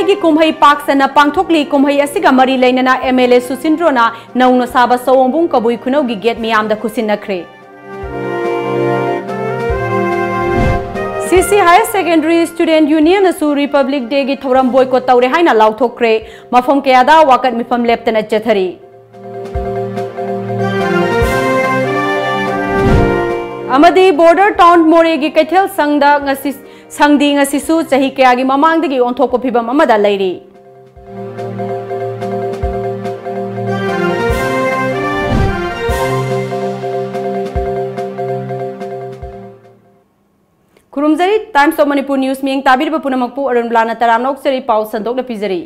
की कुम्हई पाक्सना पांथोकली कुम्हई असिगा मरी लेनना MLA सुसिंद्रोना नौना साबा सवोंबुंग कबुई खुनौगी gate मियामदा खुसिनखरे CC Higher Secondary Student Union asu Republic Day gi thoram boycott tawre haina lauthokre mafam kayada wakat mifam leptana chathari amadi border town more gi kaithel sangda ngasi sangdi ngasi su chahi kaya gi mamang dagi onthokko phibam amada leiri Kurumzari Times of Manipur News ming tabir bapunamakpu ARUNBALA taramnok seri pau sandok na pizari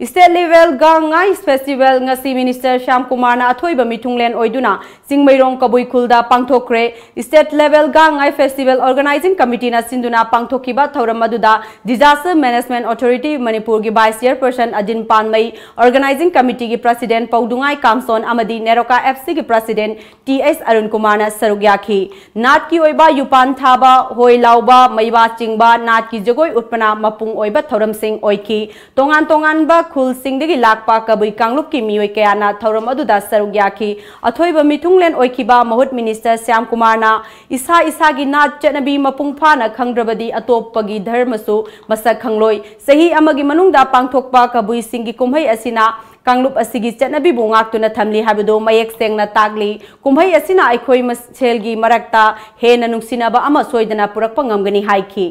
State level gangai festival ngasi Minister Syam Kumar na athoiba mitunglen oiduna Singmairong Kabui Khulda pangthokre State level gangai festival organizing committee na sinduna pangthokiba thoram maduda Disaster Management Authority Manipur gi Vice Chairperson Adin Panmai organizing committee gi President Paudungai Kamson amadi Neroka FC gi President TS Arun Kumar na sarugyakhi Nat ki oiba yupan thaba hoi lauba maiba chingba nat ki jogoi utpana mapung oiba thoram sing oiki tongan ba khul singdagi lakpa kabui kangluk ki mioi kayana thoram aduda sarugyakhi athoiba mitunglen oikiba mahut Minister Syam Kumar na isa gi nat chanabi mapung phana khangdrabadi atopagi dharmasu masak khangloi sahi amagi manungda pangthokpa kabui singi kumhai asina Kanglup asigi chanabi bungak tuna thamli habdo mayek sengna tagli kumhai asina aikhoi maselgi marakta hena nungsinaba ama soidana purakpa ngamgani haiki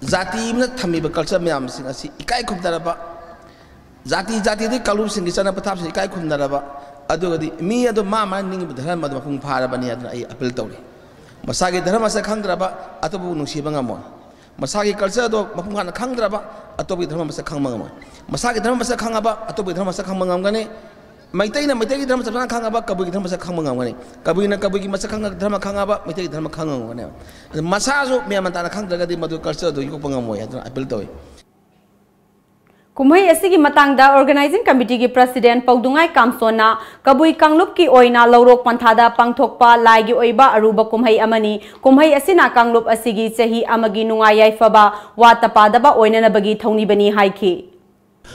Zati imna thamiba culture myam sing asi ikai khumdaraba Zati de kalup sing chana pathap sing ikai khumdaraba adugadi mi ado ma ning dharma ma phung pharabani adna ai appeal tawri masagi dharma sa khangdraba atobu nungsiba ngamon masagi culture do mapung khana khangdraba atobi dharma masa khangmangam masagi dharma masa khangaba atobi dharma masa khangmangam gani maitai dharma sa khangaba kabugi dharma masa khangmangam gani kabugi masa khang dharma khangaba maitai dharma khangmangam gani masajo meamantana khangdragadi madu culture do yukpangamoy adna appeal tawi Kumhai asigi matangda organizing committee gi President Paudungai Kamsona kabui kanglup ki oina laurok panthada pangthokpa laigi oiba aruba kumhai amani kumhai asina kanglup asigi chahi amagi nungai yaifaba watapadaba oina na bagi thongni bani haiki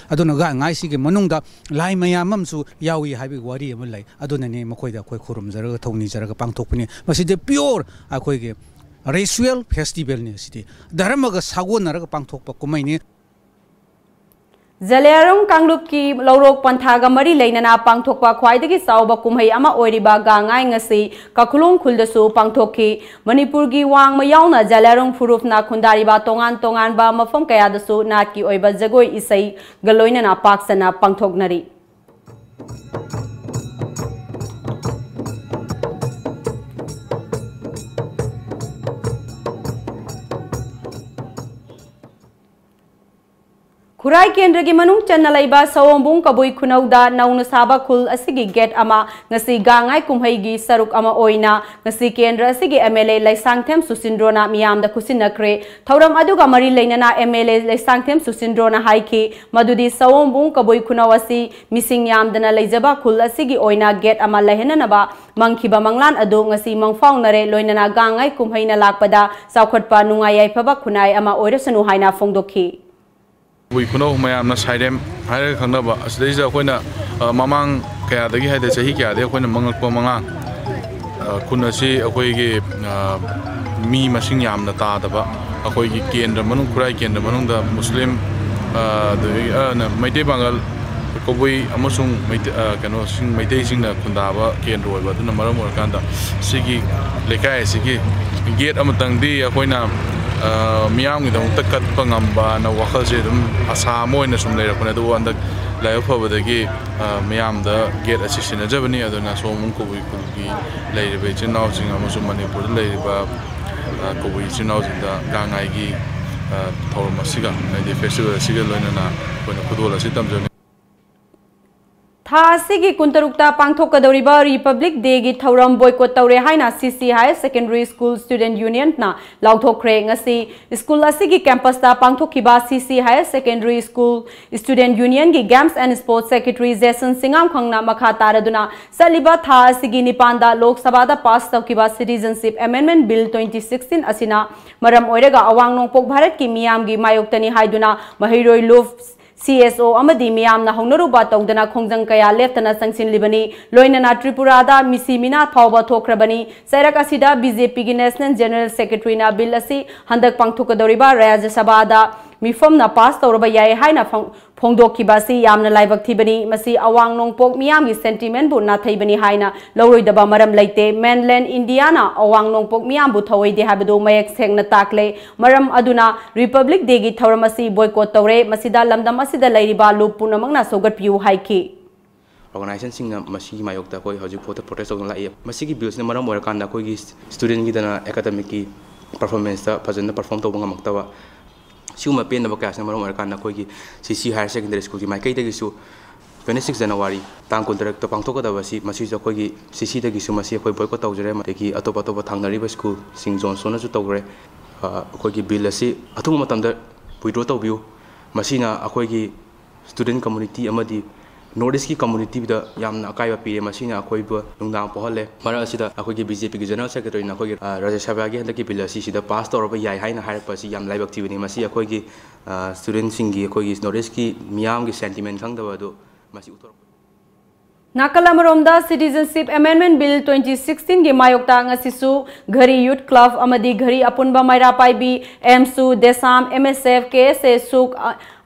aduna ga ngai sigi manungda lai mayamam su yawi haibi wari am lai aduna ne makoida khoi khurum jaraga thongni jaraga pangthokpani maside pure akhoi ge racial festival ne sidi dharma ga sagonaraga pangthokpa kumai ne Zalerong Kanglup ki laurok panthaga mari leinana pangthokpa khwaidagi sauba kumhai ama oiriba gangai ngasi kakhulung khuldasu pangthokki Manipur gi wang mayauna Zalerong furufna khundariba tongan ba mafam kayadasu natki oiba jagoi isai galoinana paksana pangthoknari Kurai kendra gi manung channa laiba sawombung kabui khunauda nauna saba khul asigi gate ama ngasi gangai kumhai gi saruk ama oina ngasi kendra asigi MLA laisangthem susindrona miyamda khusinakre thoram aduga mari leinana MLA laisangthem susindrona haiki madudi sawombung kabui khunawasi mising yamdana leijaba khul asigi oina gate ama lehenanaba mangkhiba manglan adu ngasi mangfaunare loinana gangai kumhaina lakpada saukhatpa nungai yaifaba khunai ama oirasanu haina phongdokhi We kuno mayamna saidem haire khangnaba asdeja koina mamang kaya dagi haide chahi kya de koina mangakpa mangang kunasi akoi gi mi masing yamna ta daba akoi gi kendra manung kurai kendra manung da muslim na maite bangal kobui amasung kano sing maite sing na kundaba kendro ba duna maram orkanda sigi lekai sigi gate amatang di akoina miyam gidong takat pangamba na wakal se dum asamo ina sum leira kuna do andak layo phobadagi miyam da gate assistant jabani aduna somung ko bui kulgi leira be chinau sing amasum Manipur leira ba ko bui chinau da gangai gi thorma siga na de festival siga loina na kuna kudola sitam jani थासिगी कुंतरुक्ता पांगथोकदौरिबा Republic Day गी थौरम boycott तौरे हाइना CC higher secondary school student union ना लाउथोखरे ngasi school असिगी कैंपस ता पांगथोखिबा CC higher secondary school student union गी games and sports secretary Jason Singam खंगना मखा तारदुना सलिबा था असिगी निपांदा लोक सभा दा पास तौखिबा सिटीजनशिप अमेंडमेंट बिल 2016 असिना मरम ओइरेगा अवांग नोंपोक भारत की मियाम गी मायोक्तनी हाइदुना महिरोय loop CSO amadi miyamna hongnaruba tawdana khongjang kaya leftana sangsin libani loinana Tripura da misi mina thawba thokrabani sairak asida BJP gi National General Secretary na bill asi handak pangthukadoriba Rajya Sabha da mifamna pass tawraba yai haina phongdokibasi yamna laibak thibani masi awang nongpok miyam gi sentiment bu na thaibani haina loroidaba maram leite mainland India na awang nongpok miyam bu thawoide habadu mayek sengna takle maram aduna Republic Day gi thawramasi boycott tawre masida lamdam asida lairiba lup punamangna sogat piu haiki organization sing masi mayokta koi haju photo protest ong lai masi gi bills ne maram orakan da koi gi student gi dana academic ki performance ta phajana perform to banga maktawa siuma pen na baka maram orakan da koi gi CC higher secondary school gi mai kai da gi su 26 January tang contract to pangthok da wasi masi jo koi gi CC da gi su masi koi boycott tawjare ma ki atop thangnari ba school sing johnson na ju tawgre koi gi bill asi athum matam da withdraw tawbiu masina akoi gi student community amadi Northeast की community बिदा यामना अकाइबा पीरे मसीना अखोइबो नुंगदांग पोहले मरा असिदा अखोइगी BJP की general secretary ना अखोइगी राज्य सभा की हंदकी bill असि सिदा पास तौरबा याय हाइना हाइरपसि याम लाइबक थिबनि मसी अखोइगी स्टूडेंट सिंगी अखोइगी नॉर्थ की मियाम की सेंटिमेंट खंगदबदो मसी उतर नाकलामरोमदा सिटीजनशिप अमेंडमेंट बिल 2016 गे मायोक्ता ngasisu घरी यूथ क्लब अमदी घरी अपुनबा मायरा पाइबी एमसु देसाम MSF KSA सुक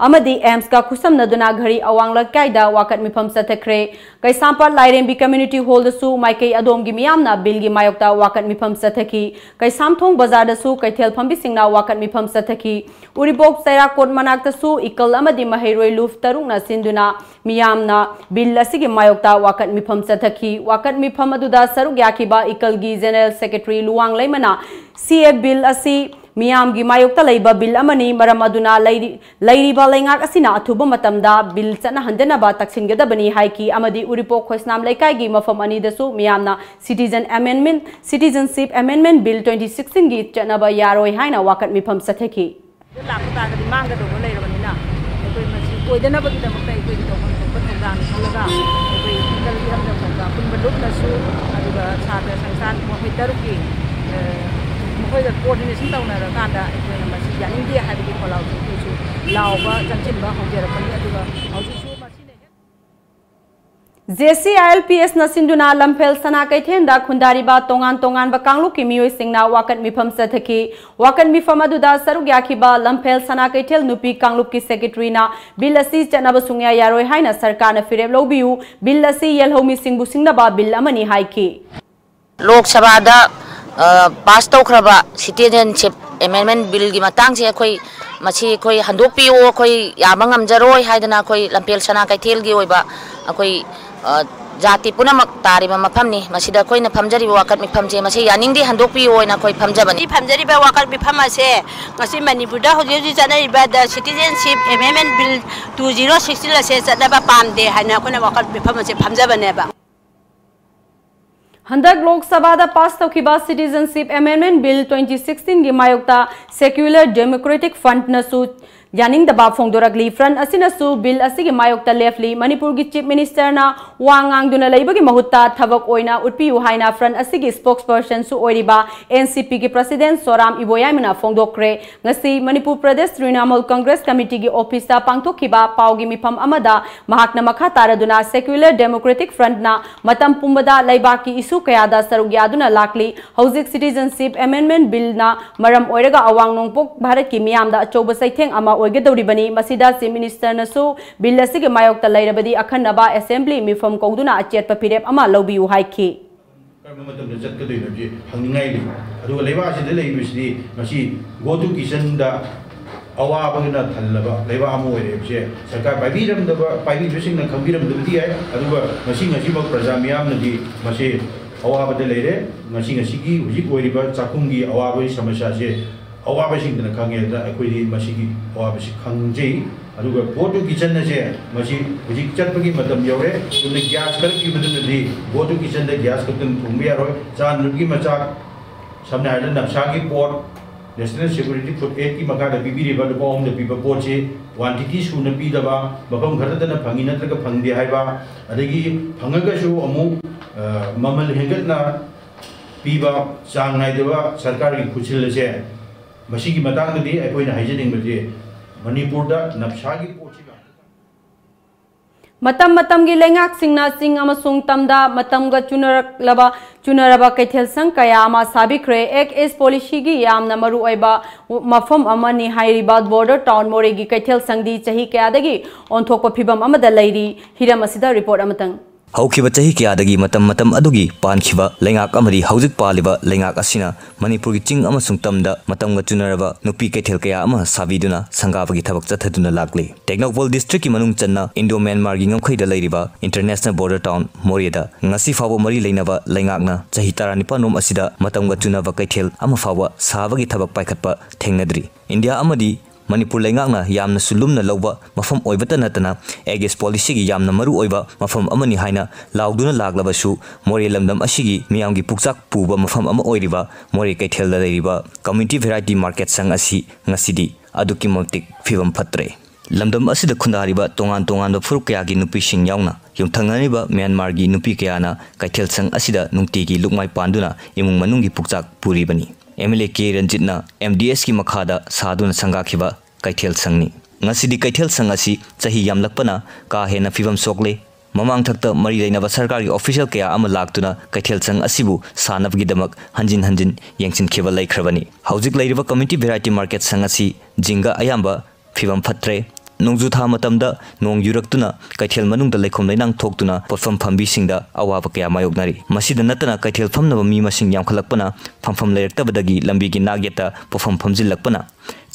अमदी एम्स का खुसम नदुना घरी अवांगला कायदा वाकत मिफम सथखरे कैसांपा लाइरेंबी कम्युनिटी हॉल दसु माइकई अदोम गी मियामना बिल गी मायोक्ता वाकत मिफम सथखी कैसामथोंग बाजार दसु कैथेल फंबी सिंगना वाकत मिफम सथखी उरिबोक सैरा कोट मनाक दसु इकल अमदी महिरोय लुफ तरुंगना सिंदुना मियामना बिल असिगी मायोक्ता वाकत मिफम सथखी वाकत मिफम अदुदा सरुग याखिबा इकल गी जनरल सेक्रेटरी लुवांग लैमना CF बिल असि मियाम की मायोक्ता लैबा बिल अमनी मरम अदुना लैरिबा लैंगाक असिना अथुबा मतमदा बिल चना हंदनबा तक्सिनगदबनी हाइकी अमदी उरिपो खोसनाम लैकाई की मफम अनि दसु मियामना सिटीजनशिप अमेंडमेंट बिल 2016 की चनबा यारोय हाइना वाकत मिफम सथेकी लाखतागदि मांगदबो लैरबनिना अखोय मसी ओइदनबगी दमकता अखोय तोखन तोखन थोंगान खलगा अखोय इंटल गिरम दमकता पुनबलुकनसु अदुगा छात्र संस्थान मोहि तरुकी मखोयदा कोऑर्डिनेशन तौनरकांदा अखोयना मसी यानिंगदि हाबिगि खोलाउसु कुसु लावबा जंचिनबा होजेरपनि अदुगा हौजिसु मसीने JCILPS नसिंदुना लंफेल सना कैथेंदा खुंदारिबा तोंगान तोंगान बा कांगलु की मियोय सिंगना वाकत मिफम सथकी वाकत मिफम अदुदा सरुग याखिबा लंफेल सना कैथेल नुपी कांगलु की सेक्रेटरी ना बिल असि चनबा सुंगया यारोय हाइना सरकार ना फिरेब लौबियु बिल असि यलहोमी सिंगबु सिंगनबा बिल अमनी हाइकी लोक सभा दा पास तौखरबा सिटीजनशिप अमेंडमेंट बिल की मतंग से अखोई मसी अखोई हंदोपियो अखोई याबा ngamjaroi हाइदना अखोई लंपेल सना कैथेल गी ओइबा अखोई जाति पुनमक तारिबा मफमनी मसीदा अखोइना फमजरिबा वाकत मिफम से मसी यानिंगदि हंदोपियो ओइना अखोई फमजबनी फमजरिबा वाकत मिफम असे ngasi मणिपुरदा होजे चनरिबा द सिटीजनशिप अमेंडमेंट बिल 2016 से चनबा पामदे हाइना अखोइना वाकत मिफम से फमजबनेबा हंदक लोकसभा दा पास तौखिबा सिटीजनशिप अमेंडमेंट बिल 2016 गी मायोक्ता सेक्युलर डेमोक्रेटिक फ्रंट नसु यानिंग दबा फोंदोरगली फ्रंट असिनसु बिल असिगी मायोक्ता लेफ्टली मणिपुर की चीफ मिनिस्टर ना वांगांग दुना लैबगी महुत्ता थबक ओइना उटपियु हाइना फ्रंट असिगी स्पोक्सपर्सन सु ओइरिबा NCP की प्रेसिडेंट सोराम इबोयामिना फोंदोक्रे ngasi मणिपुर प्रदेश तृणमूल कांग्रेस कमिटी की ऑफिस ता पांगथोखिबा पावगी मिफम अमदा महाकना मखा तारदुना सेक्युलर डेमोक्रेटिक फ्रंट ना मतम पुंबदा लैबा की इशू कयादा सरुग यादुना लाकली हौजिक सिटीजनशिप अमेंडमेंट बिल ना मरम ओइरगा अवांग नोंपोक भारत की मियामदा अचौबा सैथेंग अमा ओइगदौरिबनी मसीदा चीफ मिनिस्टर नसु बिल असिगे मायोक्ता लैरबदी अखन्नबा असेंबली मिफम कौदुना अचेतपा फिरेप अमा लौबियु हाइखी कर्ममतम चतकदोइनो जे हंगनिंगाइ दि अदुगा लेबासिदे लैबिसदि मसी गो टू किचनदा अवाबगना थल्लबा लेबा अमो ओइरेबसे सरकार पाइबिरमदबा पाइबिबसिंगना खंबिरमदबदि है अदुगा ngasi प्रजा मियामनदि मसी अवाबदे लैरे ngasi हुजिक ओइरिबा चाकुंगी अवाबई समस्या से अवाबसिंगना खंगेदा अखोइदि मसीगी अवाबसि खंगजे अदुगा गो टू किचन से मसी हुजिक चटपगी मतम यौरे तुमने गैस कर की बदनदी गो टू किचन दे गैस कतन थुंबे यारो चा नुगी मचा सबने हाइड नक्शा की पोर्ट नेशनल सिक्योरिटी फुड एड की मका द बीबी रिवर द बॉम द पीपल पोर्ट से क्वांटिटी सुन पीदबा मफम खरदना फंगी नत्रक फंगदे हाइबा अदगी फंगगसु अमु ममल हेगतना पीबा चांग नाइदबा सरकार की खुचिल से मसी की मतांगदी अकोइना हाइजनिंग बजे मणिपुर दा नक्शा की पोची मतम मतम की लेंगाक सिंगना सिंग अमसुंग तमदा मतम ग चुनरबा कैथेल संग कया अमा साबिख्रे एक इस पॉलिसी की यामना मरु ओइबा मफम अमनी हाइरिबा बॉर्डर टाउन मोरे की कैथेल संगदी चही कयादगी ओंथोको फिबम अमदा लैरी हिरम असिदा रिपोर्ट अमतंग हौखिबा चही कयादगी मतम अदुगी पानखिबा लेंगाक अमरी हौजिक पालिबा लेंगाक असिना मणिपुर की चिंग अमसुंग तमदा मतमगा चुनरबा नुपी कैथेल कया अमा साबिदुना संगाबगी थबक चथदुना लागले टेक्नोपोल डिस्ट्रिक्ट की मनुंग चन्ना इंडो म्यांमार की ngमखैदा लैरिबा इंटरनेशनल बॉर्डर टाउन मोरेदा ngasi फावो मरी लेनबा लेंगाकना चही 19 नोम असिदा मतमगा चुनबा कैथेल अमा फावो साबगी थबक पाइखतपा थेंगनद्री इंडिया अमदी मणिपुर लेंगाकना यामना सुलुमना लौबा मफम ओइबता नतना एगेस पॉलिसी की यामना मरु ओइबा मफम अमनी हाइना लाउदुना लागलबसु मोरे लमदम असिगी मियामगी पुकचाक पुबा मफम अमा ओइरिबा मोरे कैथेल दा लैरिबा कम्युनिटी वेराइटी मार्केट संग असी ngasiदी अदुकी मतिक फिवम फत्रे लमदम असिदा खुंदारिबा तोंगान तोंगान फुरुक कयागी नुपीसिंग यावना युमथंगनिबा म्यांमार की नुपी कयाना कैथेल संग असिदा नुंगतीगी लुकमाई पांदुना इमुंग मनुंगी पुकचाक पुरीबनी MLA के रंजितना MDS की मखादा साधुन संगाखिबा कैथेल संगनी ngasiदी कैथेल संग असि चही यामलकपना का हेना फिवम सोकले ममांग थक्ता मरी लेनबा सरकार की ऑफिशियल कया अमा लागतुना कैथेल संग असिबु सानबगीदमक हंजिन हंजिन यंगसिनखिबा लैख्रबनी हौजिक लैरिबा कम्युनिटी वेराइटी मार्केट संग असि जिंगा अयाम्बा फिवम फत्रे नोंजु था मतमदा नोंग युरक्तुना कैथेल मनुंगदा लेखोम लैनांग थोक्तुना पोटफम फंबीसिंगदा अवाब कया मायोगनारी मसिदा नतना कैथेल फमनबा मी मसिंग यामखलकपना फमफम लेरक्तबदगी लंबी की नागेता पोफम फमजिलकपना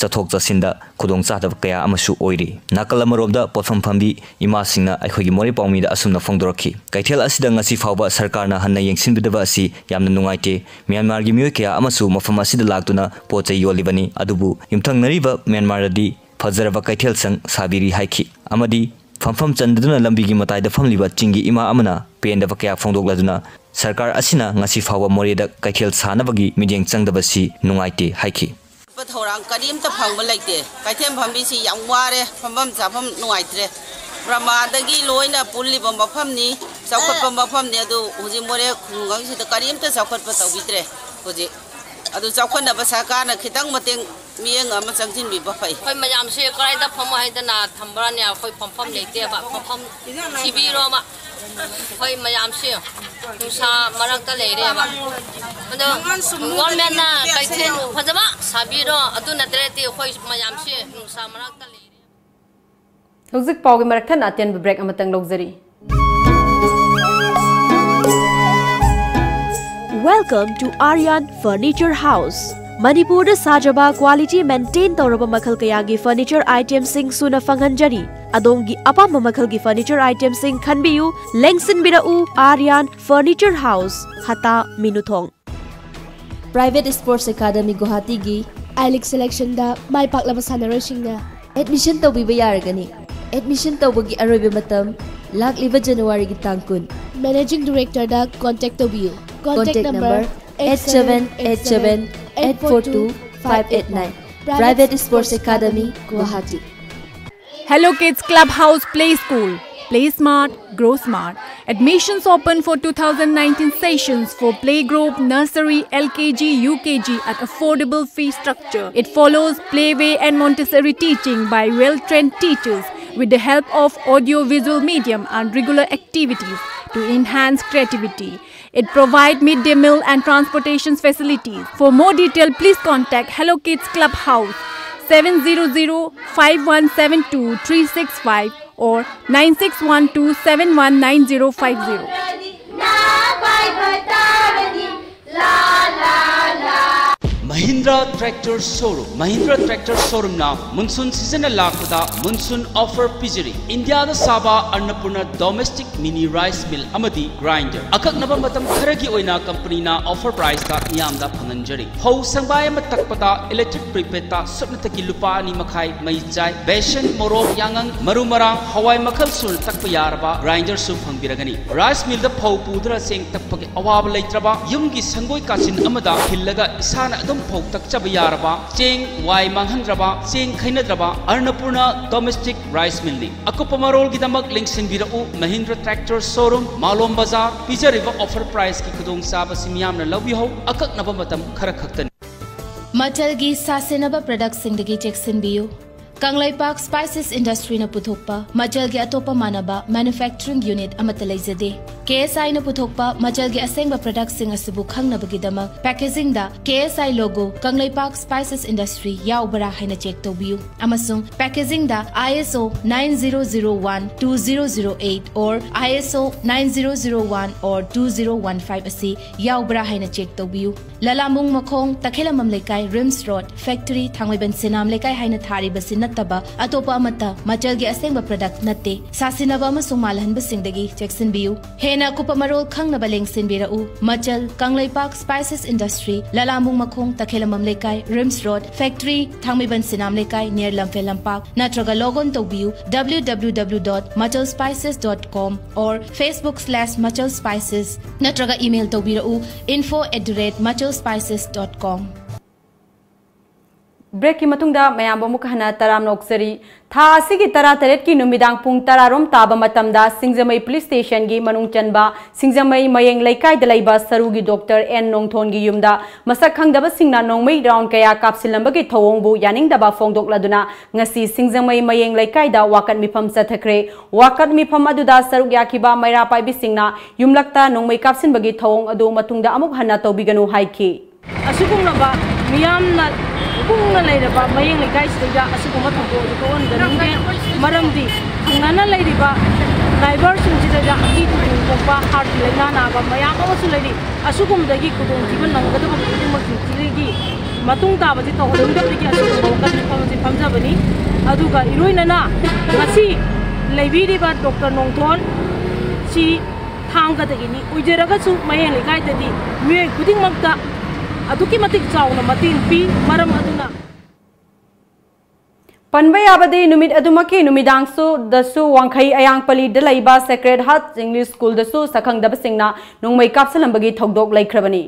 चथोक चसिंदा खुदोंग चादब कया अमसु ओइरी नाकल अमरोबदा पोटफम फंबी इमासिंगना अखोगी मोरे पाउमीदा असुमना फोंदोरखी कैथेल असिदा ngasi फावबा सरकारना हन्ना यंगसिनबिदबा असि यामना नुंगाइते म्यांमार की मियोय कया अमसु मफम असिदा लागतुना पोचै योलिबनी अदुबु युमथंगनरिबा म्यांमारदी फजरबा कैथेल संग साबिरी हाइखी अमदी फमफम चंदुना लंबी की मताइदा फमलिबा चिंगी इमा अमना पेंदबा कया फोंदोगलादुना सरकार असिना ngasi फावबा मोरेदा कैथेल सानबगी मिजेंग चंगदबसी नुंगाइते हाइखी थौरांग करीमता फंगबा लैते कैथेल फंबीसी याम वारे फमबम चाफम नुंगाइत्रे ब्रह्मादगी लोइना पुल्लिबा मफमनी चौखटबा मफमनी अदु हुजि मोरे खुंगंगसिदा करीमता चौखटबा तौबिद्रे हुजि अदु चौखटनबा सरकारना खितंग मतेंग मियंग अमा चंगजिनबिबा फै खै मयाम से कराइदा फम हाइदना थंबराने खै फमफम लेतेबा फमफम सिबिरोमा खै मयाम से नुसा मरक्ता लेरेबा अदु गवर्नमेंटना कैथेल फजबा साबिरो अदु नतरेते खै मयाम से नुसा मरक्ता लेरे हौजिक पाउगी मरखन अत्यन break अमतंग लौजरी Welcome to Aryan Furniture House. Manipur da sajaba quality maintain tawraba makhal kayagi furniture items sing suna fanghanjari. Adongi apamba makhal gi furniture items sing khanbiyu lengsin birau Aryan Furniture House Hata Minuthong. Private Sports Academy Guwahati gi I-League selection da mai paklaba sanarosingna admission tawbiba yaragani. Admission tawbagi aroiba matam lakliba January gi tangkun. Managing Director da contact tawbiyu. Contact number 8787842589. Private Sports Academy, Guwahati. Hello Kids Clubhouse Play School. Play smart, grow smart. Admissions open for 2019 sessions for playgroup, nursery, LKG, UKG at affordable fee structure. It follows playway and Montessori teaching by well-trained teachers with the help of audio-visual medium and regular activities to enhance creativity. It provides midday meal and transportation facilities. For more detail, please contact Hello Kids Clubhouse 700-5172-365 or 9612719050. Mahindra Tractor Showroom. Mahindra Tractor Showroom na monsoon season lakpada monsoon offer pijari. India da saba Annapurna domestic mini rice mill amadi grinder. Akak naba matam kharagi oina company na offer price ta niyam da phanganjari. Ho sangbay matakpada electric prepaid ta supnataki lupa ni makai mai jai besan morok yangang marumarang hawai makal sul takpa yaraba grinder su phangbiragani. Rice mill da phau pudra seng takpagi awab leitraba yumgi sangoi kasin amada hillaga isana adum phau takchaba yaraba cheng wai manghandraba cheng khainadraba Annapurna domestic rice mill ni akupa marol gidamak link sinbirau Mahindra Tractor Showroom Malom Bazaar pijariba offer price ki kudong saba simyamna lawbi ho akak naba matam khara khaktan Matalgi sasenaba products singdagi cheksinbiyu Kanglaipak Spices Industry na puthokpa Majalgi atopa manaba manufacturing unit amata leizade KSI na puthokpa Majalgi asengba products sing asibu khangnabagidamag packaging da KSI logo Kanglaipak Spices Industry yaubara haina check tobiyu amasung packaging da ISO 9001-2008 or ISO 9001 or 2015 asi yaubara haina check tobiyu Lalamung Makong Takhela Mamlekai Rims Road Factory Thangwaiban Sinam Lekai haina thari basin taba atopa amata Majalgi asengba product natte sasinaba amasung malhanba singdagi cheksinbiyu hena kupa marol khangnaba lengsinbirau Majal Kanglaipak Spices Industry Lalamung Makong Takhelamam Lekai Rims Road Factory Thangmiban Sinam Lekai near Lamphel Lampak natraga logon tobiyu www.majalspices.com or Facebook/majalspices natraga email tobirau info@majalspices.com Break ki matungda mayam bamu kahana taram noksari tha asigi tara taret ki numidang pung tararom taba matamda Singjamai police station gi manung chanba Singjamai mayeng laikai dalaiba sarugi doctor N Nongthon gi yumda masak khangdaba singna nongmai round kaya kapsilamba gi thawongbu yaning daba fongdok laduna ngasi Singjamai mayeng laikai da wakat mifam sathakre wakat mifam aduda sarug yakiba maira paibi singna yumlakta nongmai kapsin bagi thawong adu matungda amuk hana tobiganu haiki asugumna ba miyamna Kung na ba mayang ligay sila asuguma tungko doon ganun maramdi ang nana lady ba neighbor sila ja aki tungko pa hard lena na ba mayang ko sila di asugum dagi kudong jiban nang gado ba kudong magsiligi matung ta ba dito kudong dagi asugum ba kan pamja bani aduga iroi na kasi library ba Dr. Nongthon si thangga dagi ni ujeraga su mayang ligay dadi mi kuding magta aduki matik chauna matin pi maram aduna Panbay abadi numid adumaki numidangsu dasu wangkai ayang pali dalaiba Sacred Heart English School dasu sakhang dabasingna nongmai kapsalambagi thogdok laikhrabani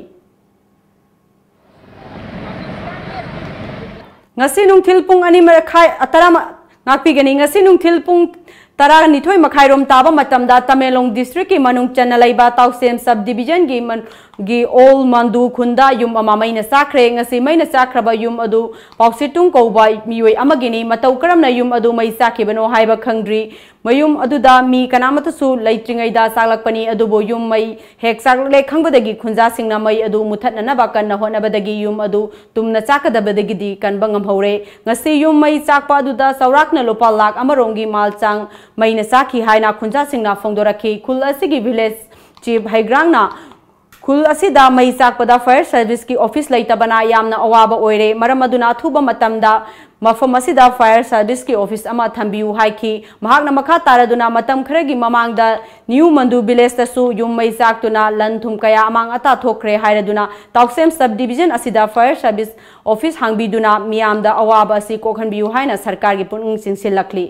ngasi nungthil pung ani makai atarama ngakpigani ngasi nungthil pung Tara nithoi makhairom taba matamda Tamelong district ki manung channa laiba Tausem subdivision gi Ol Mandu khunda yum ama maina sakre ngasi maina sakraba yum adu pausitung koba mioi amagini matau karamna yum adu mai sakibano haiba khangdri mayum aduda mi kanamata su laitringai da saklakpani adubo yum mai hek saklek khangbadagi khunja singna mai adu muthatna na ba kan na hona badagi yum adu tumna chakadabadagi di kan bangam hore ngasi yum mai sakpa aduda saurakna lopal lak amarongi malchang maina sakhi haina khunja singna fongdoraki khul asigi village chief haigrangna khul asida mai sakpada fire service ki office laitabana yamna awaba oire maram aduna thuba matamda mafam asida fire service ki office ama thambiu haiki mahakna makha taraduna matam kharagi mamangda new mandu village tasu yum mai saktuna lanthum kaya amang ata thokre hairaduna Tausem subdivision asida fire service office hangbiduna miyamda awaba asi kokhanbiu haina sarkar gi punung sinsilakli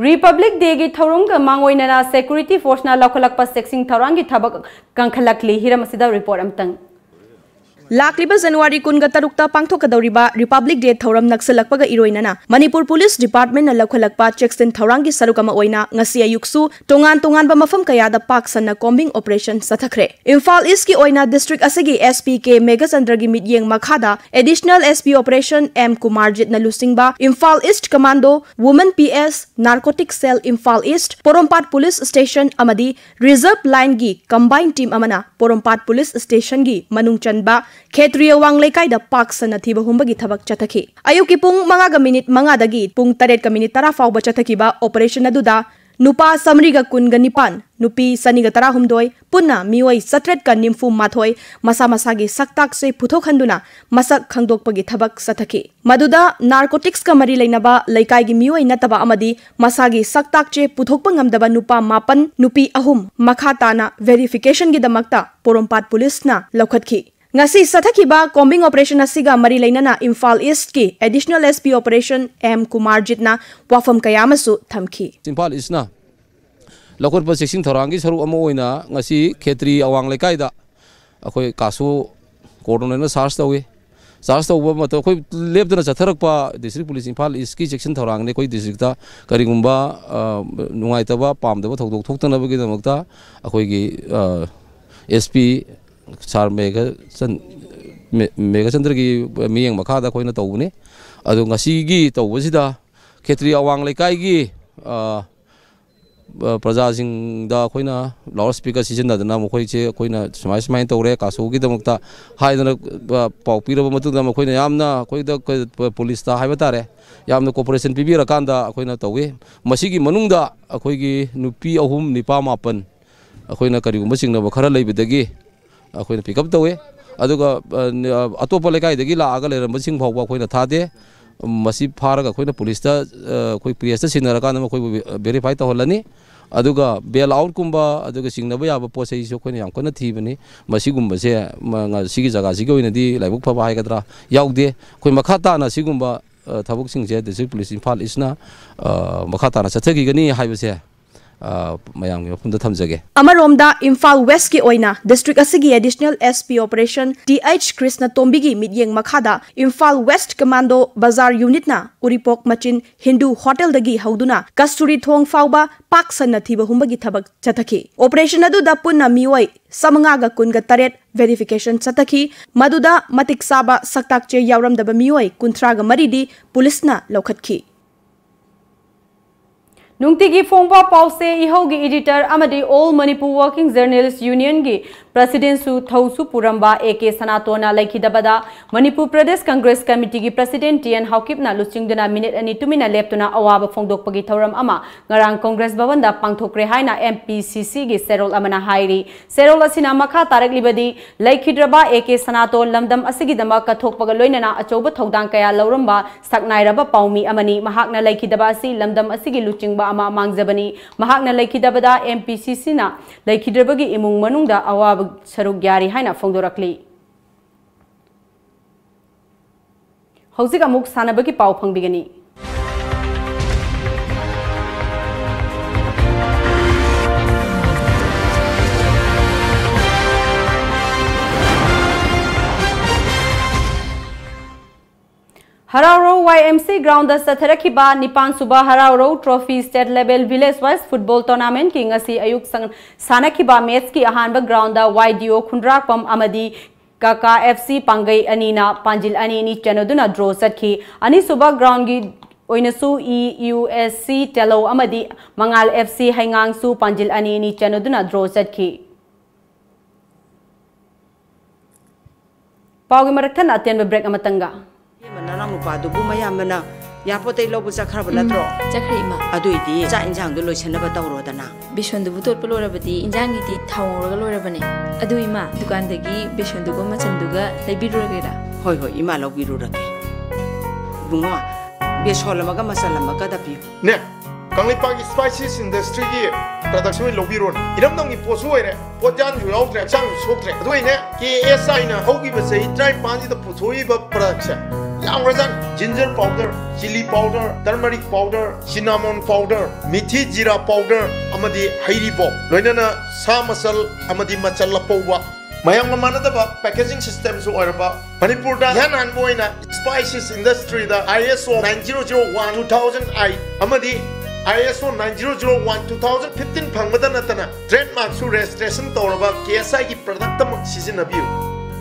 Republic Day gi thorong ga mangoinana security force na lokhalakpa sexing thorang gi thabak kangkhalakli hiramasida report amtang Lakliba January kunga tarukta pangthokadoriba Republic Day thoram naksalakpaga iroinana Manipur Police Department na lokhalakpa checksin thorangi sarukama oina ngasi ayuksu tongan ba mafam kayada paksanna combing operation sathakre Imphal East ki oina district asagi SPK Megachandra gi midyeng makhada additional SP operation M Kumarjit na lusingba Imphal East Commando Women PS Narcotic Cell Imphal East Porompat Police Station amadi Reserve Line gi combined team amana Porompat Police Station gi manungchanba Khetriya Wanglaikai da paksana thiba humbagi thabak chathaki ayuki pung 5 minute 5 dagi pung 8 minute 10 fauba chathaki ba operation aduda नुपा समरीगा कुनगा निपान नुपी सनीगा तरा हुमदोय पुन्ना मियोय सत्रेट का निम्फु माथोय मसा मसागी सक्ताक से पुथोखंदुना मसक खंगदोकपगी थबक सथकी मदुदा narcotics का मरी लेनबा लैकाईगी मियोय नतबा अमदी मसागी सक्ताक चे पुथोकप ngamdaba नुपा मापन नुपी अहुम मखा ताना वेरिफिकेशन गी दमकता पोरोमपाट पुलिस ना लौखतखी ngasi sathakhiba combing operation asiga mari leinana Imphal East ki additional SP operation M Kumar Jitna wafam kayamasu thamki Imphal East na lokor pa section thorangi saru amo oina ngasi khetri awang lekai da akhoi kasu cordon na search tawi mato khoi lebdana chatharak pa district police Imphal East ki section thorang ne koi district ta karigumba nungai taba pamdaba thokdok thoktana bagi damakta akhoi gi SP Sar Mega Chandra ki miyang makada koi na tawune ado ngasi gi tawusida khetri awang lekai gi praja sing da koi na loudspeaker season da na mo koi che koi na smai tawre kasu gi damukta haidana pau piraba matu da mo koi na yamna koi da police ta haiba tare yamna cooperation pibira kanda koi na tawe masigi manungda koi gi nupi ahum nipa mapan koi na kari gumbasing na khara leibidagi अखोई pickup तवे अदुगा अतोप लेकाइदगी लागा लेरमसिंग फावबा अखोई थादे मसी फारगा अखोई police ता अखोई PS ता सिनरका न अखोई वेरीफाई तहलनी अदुगा बेल आउट कुंबा अदुगा सिंगनबा याबा पोसै सो अखोई याम कन थीबनी मसी गुंबसे सिगी जगह सिगी ओइनदी लाइबुक फबा हाइगद्रा याउदे अखोई मखा ताना सिगुंबा थबुक सिंगजे डिस्ट्रिक्ट पुलिस इम्फाल इसना मखा ताना चथगिगनी हाइबसे Amaromda Imphal West ki oina district asigi additional SP operation TH Krishna Tombigi midyeng makhada Imphal West Commando Bazar Unit na Uripok Machin Hindu Hotel dagi hauduna Kasturi Thong Fauba Pak Sanna thiba humbagi thabak chathaki operation adu da punna mioi samanga ga kunga taret verification chathaki maduda matik saba saktak che yawram daba mioi kunthra ga maridi police na lokhatki Nungtigi Fongpa Pause Ihogi editor Amadi All Manipur Working Journalists Union gi President Su Thausu Puramba AK Sanatona Laikidabada Manipur Pradesh Congress Committee gi President Tian Haukipna Luchingdana minute ani tumina leptuna awaba Fongdokpagi Thoram ama ngarang Congress Bhavanda Pangthokre haina MPCC gi Serol amana hairi Serol asina makha tarak libadi Laikhidraba AK Sanaton lamdam asigidama kathokpaga loinana achoba thodang kaya lauramba saknairaba paumi amani mahakna Laikidaba asi lamdam asigi luchingba ama mangjabani mahakna laikidabada MPCC na laikidrabagi imung manungda awab saruk yari haina fongdorakli hauzik amuk sanabagi pau phangbigani Harauro YMC ground da satharakiba Nipan Suba Harauro Trophy State Level Village Wise Football Tournament ki ngasi ayuk sanakiba match ki ahanba ground da YDO Khundrak Pam Amadi Kaka FC Pangai Anina Panjil Anini Chanoduna draw satki Ani Suba ground gi Oinasu EUSC Telo Amadi Mangal FC Hangang Su Panjil Anini Chanoduna draw satki Paugi maraktan atyan break amatanga Manang upadu bumaya mana ya pote lobu sakharaba natro chakrima aduidi cha injang du loisanaba tawrodana bishondu butot polorabadi injangi di thawraga lorabane aduima dukandagi bishondu go machanduga leibiruragera hoi ima lobirurake bungo besholamaga masalamaga dapi ne Kanglipagi spices industry gi production lobiron iramdong gi posuire pojan yautre chang soktre aduine ki SI na hogi basai try panji da posoi ba production Yamrazan, ginger powder, chili powder, turmeric powder, cinnamon powder, mithi jira powder, amadi hairi bo. Loinana sa masal amadi machala powwa. Mayang mamanadaba packaging system so oraba. Manipur da yan anboina spices industry da ISO 9001-2008 amadi ISO 9001-2015 phangmada natana trademark su registration tawraba KSI gi product tam sijinabiu.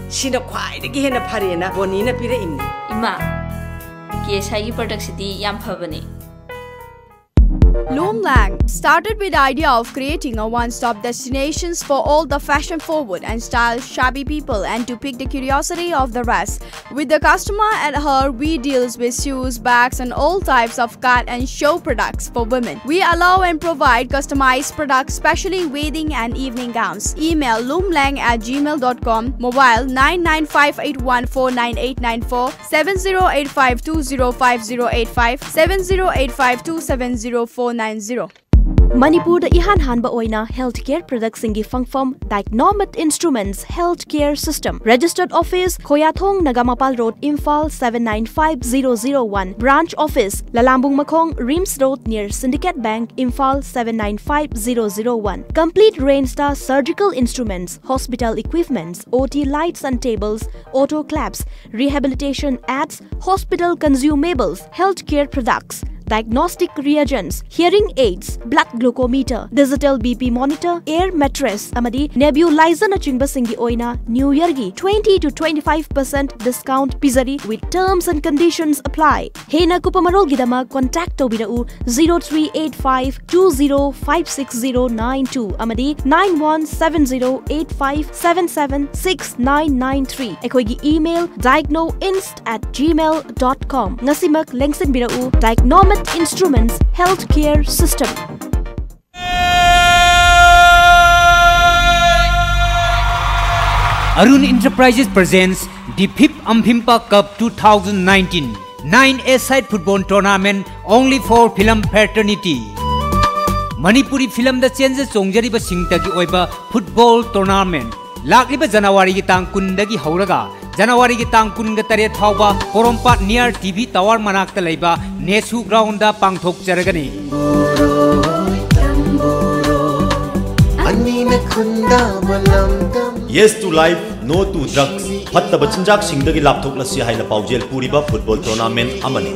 Sina khwai de hena pharena bonina pire imni ima KSI gi product sidi yam phabani Loomlang started with the idea of creating a one-stop destinations for all the fashion-forward and style-shabby people and to pique the curiosity of the rest. With the customer at heart, we deals with shoes, bags and all types of cut and show products for women. We allow and provide customized products, especially wedding and evening gowns. Email loomlang@gmail.com, mobile 99581498894, 7085205085, 7085270490. Manipur da ihan hanba oina healthcare products singi fangfam Diagnomet Instruments Healthcare System. Registered Office Khoyathong Nagamapal Road, Imphal 795001. Branch Office Lalambung Makhong, Rims Road near Syndicate Bank, Imphal 795001. Complete range star surgical instruments, hospital equipments, OT lights and tables, auto claps, rehabilitation aids, hospital consumables, healthcare products, diagnostic reagents, hearing aids, blood glucometer, digital BP monitor, air mattress, amadi nebulizer na chingba singi oina New Year gi 20 to 25% discount pizari with terms and conditions apply. Hena kupamarol gidama contact tobirau 038520569092 amadi 917085776993. Ekoigi email diagnoinst@gmail.com. Ngasimak lengsin birau Diagnomet Instruments Healthcare System. Arun Enterprises presents the 5th Amphimpa Cup 2019 9A-side football tournament only for film fraternity. Manipuri film da changes songjariba singtagi oiba football tournament lakliba January gi tang 10 dagi hauraga January ki tang 19 thauba Porompat near TV Tower manakta leiba Nesu ground da pangthok jaragani. Yes to life, no to drugs. Fattaba chinjak singdagi lapthok lasi haina paujel puriba football tournament amani.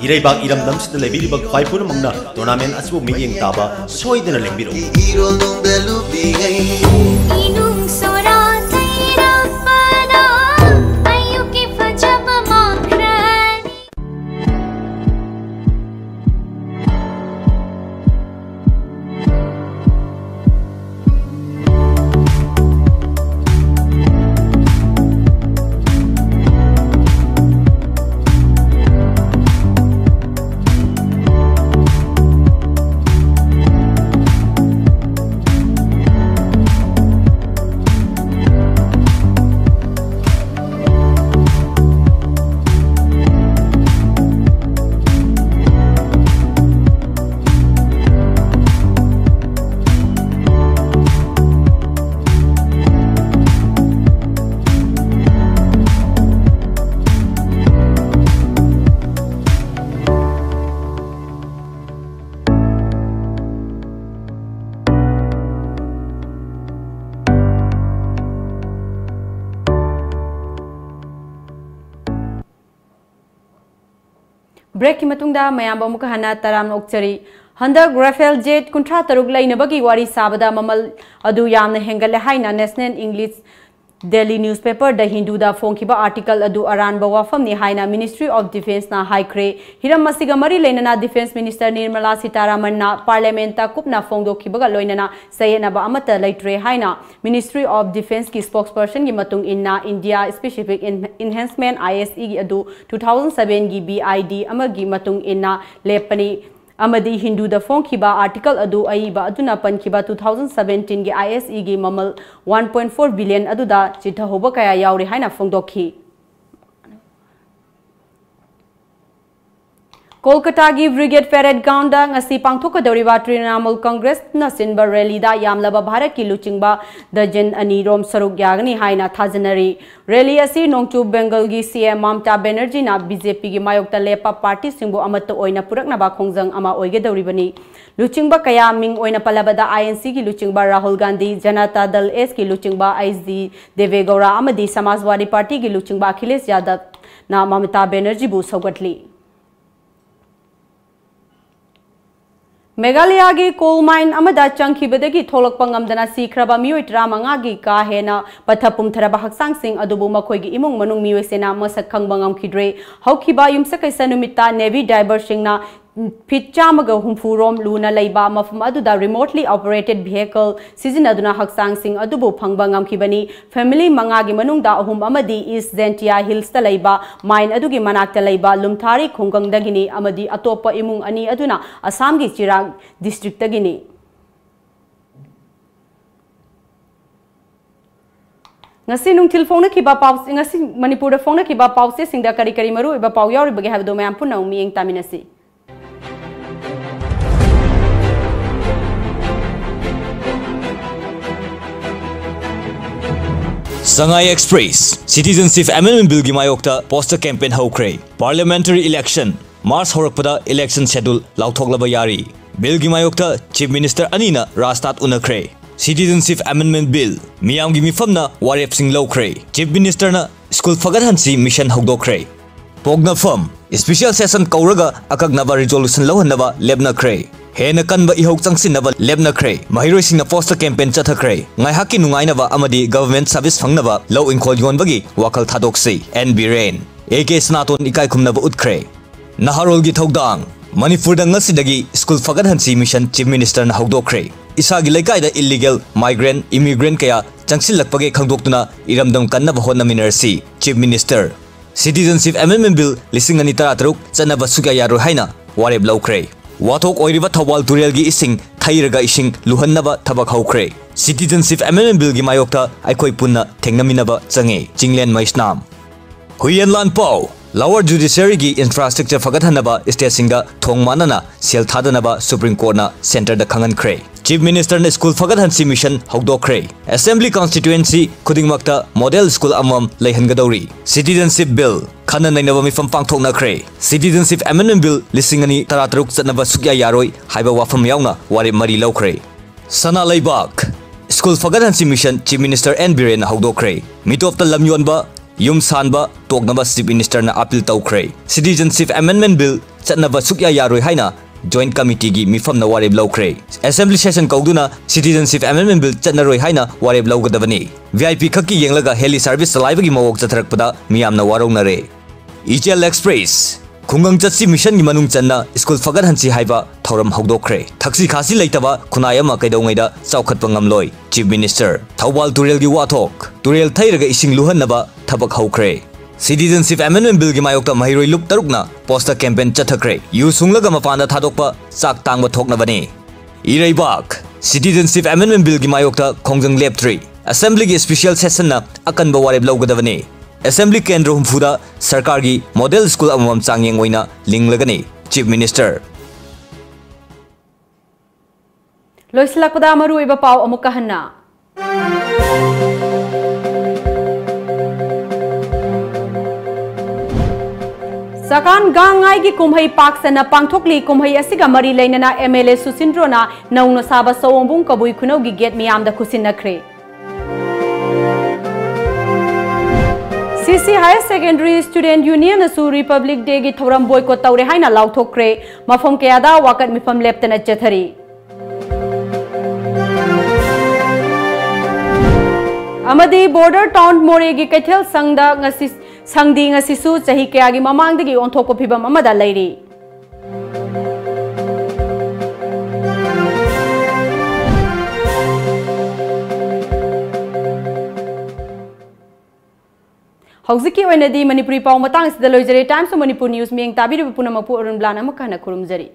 Ireibak iramdam sida lebiribak faipuna mangna tournament asibu miyeng taba soidena lengbiro. Break ki matungda mayam ba muka hana taram okchari Handak Rafael Jet kuntra taruk lainabagi wari sabada mamal adu yamna hengale haina National English Daily Newspaper The Hindu da phongkiba article adu aranba wafam ni haina Ministry of Defence na haikre hiram masiga mari leinana Defence Minister Nirmala Sitaraman na Parliament ta kupna phongdokibaga loinana sayena ba amata laitre haina Ministry of Defence ki spokesperson gi matung inna India Specific Enhancement ISE gi adu 2007 gi BID amagi matung inna lepani Amadi Hindu da phongkiba article adu aiba aduna pankiba 2017 gi ISE gi mamal 1.4 billion aduda chitha hoba kaya yauri haina phongdokhi Kolkata gi Brigade Parade Ground da ngasi pangthoka doriba Trinamool Congress na sinba rally da yamlaba Bharat ki luchingba dajan ani rom saruk yagni haina thajanari rally asi nongchu Bengal gi CM Mamta Banerjee na BJP gi mayokta lepa party singbo amatta oina purakna ba khongjang ama oige doribani luchingba kaya ming oina palabada INC gi luchingba Rahul Gandhi Janata Dal S ki luchingba ISD Devegaura amadi Samajwadi Party gi luchingba Akhilesh Yadav na Mamta Banerjee bu saugatli Meghalaya की coal mine अमदा चंखिबदगी थोलकपा ngamdana सिख्रबा मियोय 35 की का हेना पथपुमथरबा हक्सांगसिंग अदुबु मखोयगी इमुंग मनुंग मियोयसेना मसक खंगबा ngamखिद्रे हौखिबा युमसकैसा नुमित्ता नेवी डाइवर्सिंगना फिट चामग हुंफुरोम लूना लैबा मफम अदुदा रिमोटली ऑपरेटेड व्हीकल सिजिनदुना हक्सांगसिंग अदुबु फंगबा ngamखिबनी फैमिली मंगागी मनुंगदा अहुम अमदी ईस्ट जेंटिया हिल्स ता लैबा माइन अदुगी मनाक्ता लैबा लुमथारी खुंगंगदगिनी अमदी अतोप्पा इमुंग अनि अदुना असम की चिराग district तगिनी ngasi nungthil phone ki ba paw ngasi manipur da phone ki ba paw se singda kari kari maru ba paw yaw bagi habdo mayam punna umi eng taminasi Sangai Express Citizenship Amendment Bill gi mayokta poster campaign hokre Parliamentary election Mars horakpada election schedule lauthoklaba yari Bill gi mayokta Chief Minister Anina Rastat unakre Citizenship Amendment Bill Miyam gi mifamna warep sing lokre Chief Minister na school fagadhansi mission hokdokre Pogna firm special session kauraga akagnaba resolution lohanaba lebna kre Hena kanba ihok changsinaba lebna kre mahiroi singna poster campaign chathakre ngai hakki nungainaba amadi government service fangnaba low inkhol yonbagi wakal thadoksi NB Rain AK Snaton ikai khumnaba utkre Naharol gi thodang Manipur da ngasidagi school fagadhansi mission Chief Minister na hokdokre Isagi laikai da illegal migrant immigrant kaya changsilakpage khangdoktuna iramdam kannaba honnaminarsi Chief Minister Citizenship Amendment Bill lising ani taratruk chanaba sugya yaro haina wareb laukre Wathok oiriba thawal turel gi ising thairaga ising luhannaba thabak haukre Citizenship Amendment Bill gi mayokta aikoi punna thengnaminaba change Chinglen Maisnam Huyenlan Pau Lower Judiciary gi infrastructure fagathanaba state singa thongmanana sel thadanaba Supreme Court na center da khangan kre Chief Minister na school fagathansi mission hokdokre Assembly constituency khudingmakta model school amam leihangadori Citizenship Bill khana nainaba mifam pangthokna kre Citizenship Amendment Bill lisingani taratruk chatnaba sugya yaroi haiba wafam yauna wari mari lokre Sana Laibak School fagathansi mission Chief Minister NB Rain hokdokre mitop ta lamyonba Yum Sanba Tognaba Chief Minister na appeal tawkre Citizenship Amendment Bill chatnaba sugya yaroi haina Joint Committee gi mifam na wareb lawkre Assembly session kauduna Citizenship Amendment Bill chatnaroi haina wareb lawgadabani VIP khaki yenglaga heli service salaibagi mawok chatharakpada miyamna warongnare ETL Express Khungang chatsi mission gi manung channa school fagadhansi haiba thoram hokdokre thaksi khasi leitaba khunai ama kaidongaida chaukhatpa ngamloi Chief Minister Thawal Turel gi wathok Turel thairaga ising luhannaba thabak hokre Citizenship Amendment Bill gi mayokta mahiroi lup tarukna poster campaign chathakre yu sunglaga mapanda thadokpa chak tangba thoknabani Ireibak Citizenship Amendment Bill gi mayokta khongjang leptri Assembly gi special session na akanba wareb lawgadabani Assembly Kendra Humfuda Sarkar gi model school amam changyeng oina linglagani Chief Minister Loislakpada maru iba paw amuka hanna Sakan gangai gi kumhai pak sana pangthokli kumhai asiga mari leinana MLA Susindrona naungna saba sowombung kabui khunau gi gate miyam da khusinakre CC Higher Secondary Student Union asu Republic Day gi thoram boycott tawre haina lauthokre mafom kayada wakat mifam leptana chathari Amadi border town more gi kaithel sangda ngasi sangdi ngasi su chahi kaya gi mamang dagi onthok ko phibam amada lairi Hauziki oinadi Manipuri paw matang sida loijare Times of Manipur News mieng tabiru punamapu ARUNBALA makana kurumjari